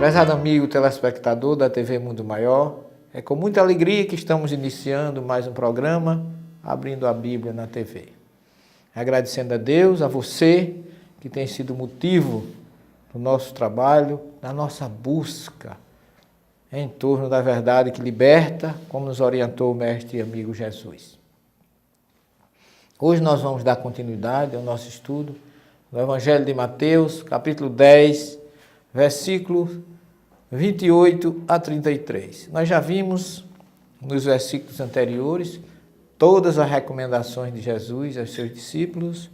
Prezado amigo telespectador da TV Mundo Maior, é com muita alegria que estamos iniciando mais um programa, Abrindo a Bíblia na TV. Agradecendo a Deus, a você, que tem sido motivo do nosso trabalho, da nossa busca em torno da verdade que liberta, como nos orientou o mestre e amigo Jesus. Hoje nós vamos dar continuidade ao nosso estudo do Evangelho de Mateus, capítulo 10, versículos 28 a 33. Nós já vimos nos versículos anteriores todas as recomendações de Jesus aos seus discípulos,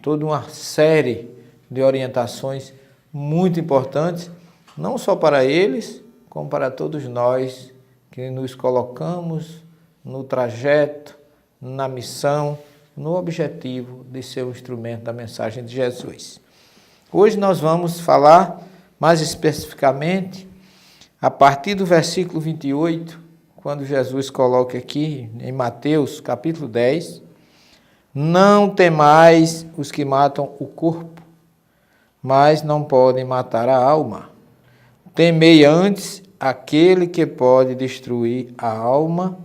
toda uma série de orientações muito importantes, não só para eles, como para todos nós que nos colocamos no trajeto, na missão, no objetivo de ser o instrumento da mensagem de Jesus. Hoje nós vamos falar mais especificamente a partir do versículo 28, quando Jesus coloca aqui em Mateus capítulo 10, não temais os que matam o corpo, mas não podem matar a alma. Temei antes aquele que pode destruir a alma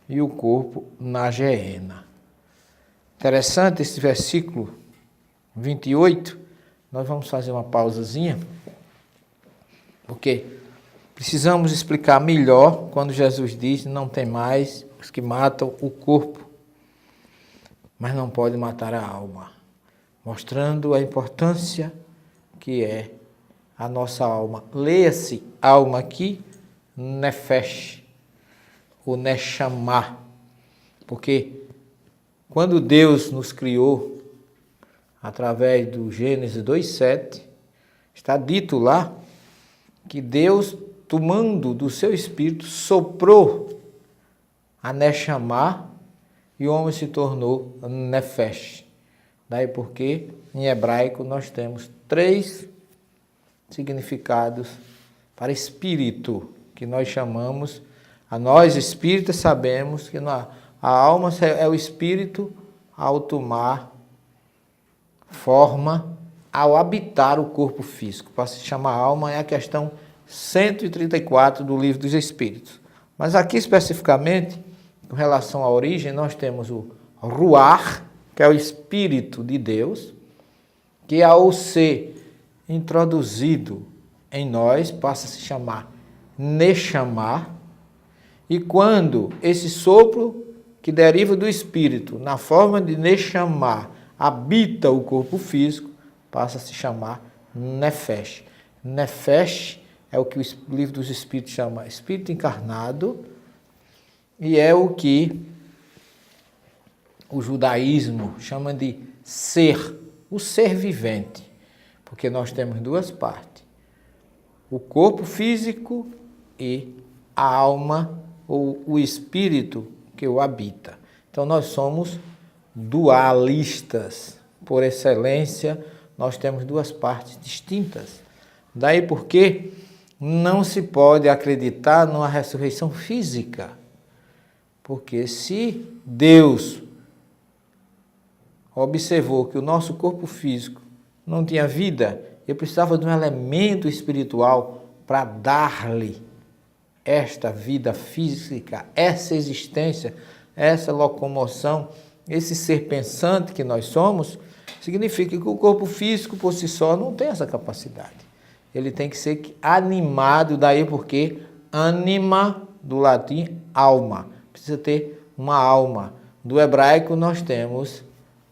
e o corpo na geena. Interessante esse versículo 28. Nós vamos fazer uma pausazinha, porque precisamos explicar melhor quando Jesus diz: não tem mais os que matam o corpo, mas não pode matar a alma, mostrando a importância que é a nossa alma. Leia-se alma aqui, nefesh, o nechamá, porque quando Deus nos criou, através do Gênesis 2:7, está dito lá que Deus, tomando do seu espírito, soprou a nechamá e o homem se tornou nefesh. Daí porque, em hebraico, nós temos 3 significados para espírito, que nós chamamos, nós espíritas sabemos que a alma é o espírito ao tomar forma, ao habitar o corpo físico. Para se chamar alma é a questão 134 do Livro dos Espíritos. Mas aqui especificamente, com relação à origem, nós temos o ruach, que é o Espírito de Deus, que ao ser introduzido em nós, passa a se chamar Neshama, e quando esse sopro que deriva do Espírito, na forma de Neshama, habita o corpo físico, passa a se chamar Nefesh. Nefesh é o que o Livro dos Espíritos chama Espírito encarnado, e é o que o judaísmo chama de ser, o ser vivente, porque nós temos 2 partes, o corpo físico e a alma, ou o espírito que o habita. Então nós somos dualistas, por excelência, nós temos 2 partes distintas. Daí porque não se pode acreditar numa ressurreição física, porque se Deus observou que o nosso corpo físico não tinha vida, ele precisava de um elemento espiritual para dar-lhe esta vida física, essa existência, essa locomoção, esse ser pensante que nós somos, significa que o corpo físico por si só não tem essa capacidade. Ele tem que ser animado, daí porque anima, do latim, alma. Precisa ter uma alma. Do hebraico nós temos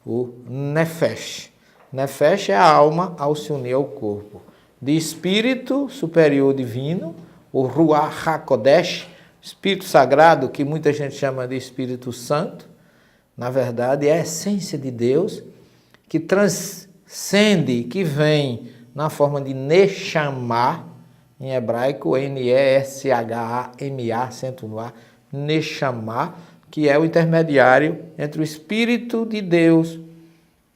o nefesh. Nefesh é a alma ao se unir ao corpo. De espírito superior divino, o Ruach HaKodesh, Espírito Sagrado, que muita gente chama de Espírito Santo, na verdade é a essência de Deus, que transcende, que vem na forma de Neshama, em hebraico, Neshama, acento no A, Neshama, que é o intermediário entre o Espírito de Deus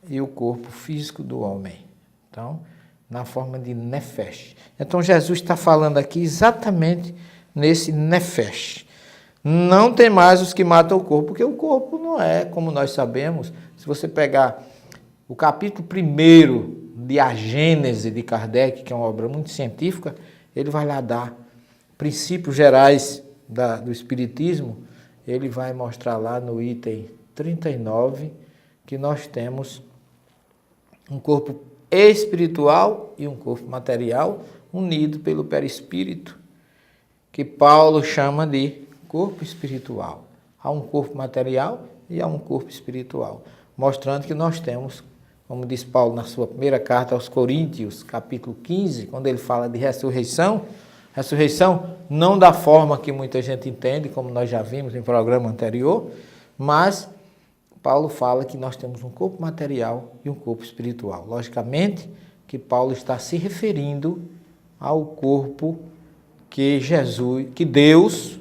e o corpo físico do homem. Então, na forma de Nefesh. Então, Jesus está falando aqui exatamente nesse Nefesh. Não tem mais os que matam o corpo, porque o corpo não é, como nós sabemos, se você pegar o capítulo 1 de A Gênese de Kardec, que é uma obra muito científica, ele vai lá dar princípios gerais do Espiritismo, ele vai mostrar lá no item 39 que nós temos um corpo espiritual e um corpo material unido pelo perispírito, que Paulo chama de corpo espiritual. Há um corpo material e há um corpo espiritual, mostrando que nós temos, como diz Paulo na sua primeira carta aos Coríntios, capítulo 15, quando ele fala de ressurreição não da forma que muita gente entende, como nós já vimos em programa anterior, mas Paulo fala que nós temos um corpo material e um corpo espiritual. Logicamente que Paulo está se referindo ao corpo que Deus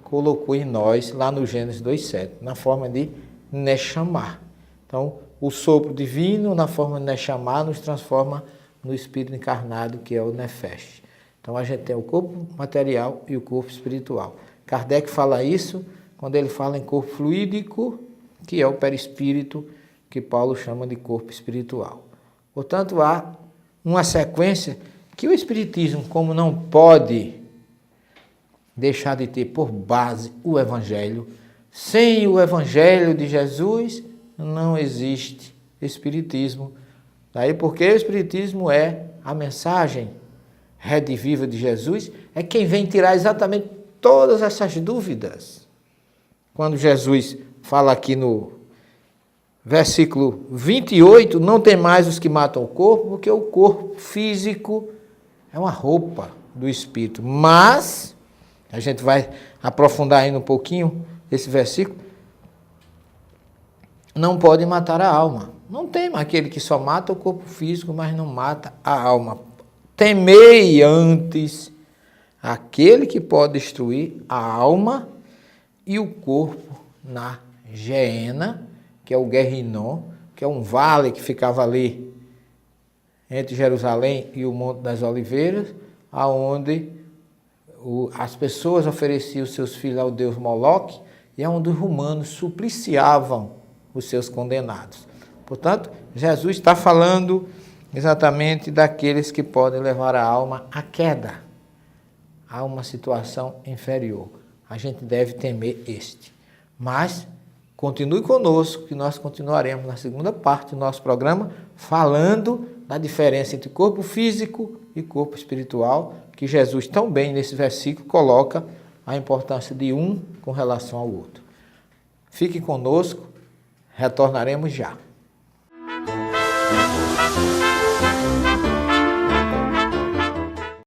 colocou em nós lá no Gênesis 2:7, na forma de Neshama. Então, o sopro divino, na forma de Neshama, nos transforma no espírito encarnado, que é o Nefesh. Então, a gente tem o corpo material e o corpo espiritual. Kardec fala isso quando ele fala em corpo fluídico, que é o perispírito, que Paulo chama de corpo espiritual. Portanto, há uma sequência que o Espiritismo, como não pode deixar de ter por base o Evangelho, sem o Evangelho de Jesus não existe Espiritismo. Daí porque o Espiritismo é a mensagem rediviva de Jesus, é quem vem tirar exatamente todas essas dúvidas. Quando Jesus fala aqui no versículo 28, não tem mais os que matam o corpo, porque o corpo físico é uma roupa do espírito. Mas, a gente vai aprofundar ainda um pouquinho esse versículo, não pode matar a alma. Não tem aquele que só mata o corpo físico, mas não mata a alma. Temei antes aquele que pode destruir a alma e o corpo na Geena, que é o Guerrinom, que é um vale que ficava ali entre Jerusalém e o Monte das Oliveiras, aonde as pessoas ofereciam seus filhos ao deus Moloque e aonde os romanos supliciavam os seus condenados. Portanto, Jesus está falando exatamente daqueles que podem levar a alma à queda, a uma situação inferior. A gente deve temer este. Mas continue conosco, que nós continuaremos na segunda parte do nosso programa, falando da diferença entre corpo físico e corpo espiritual, que Jesus tão bem nesse versículo coloca a importância de um com relação ao outro. Fique conosco, retornaremos já.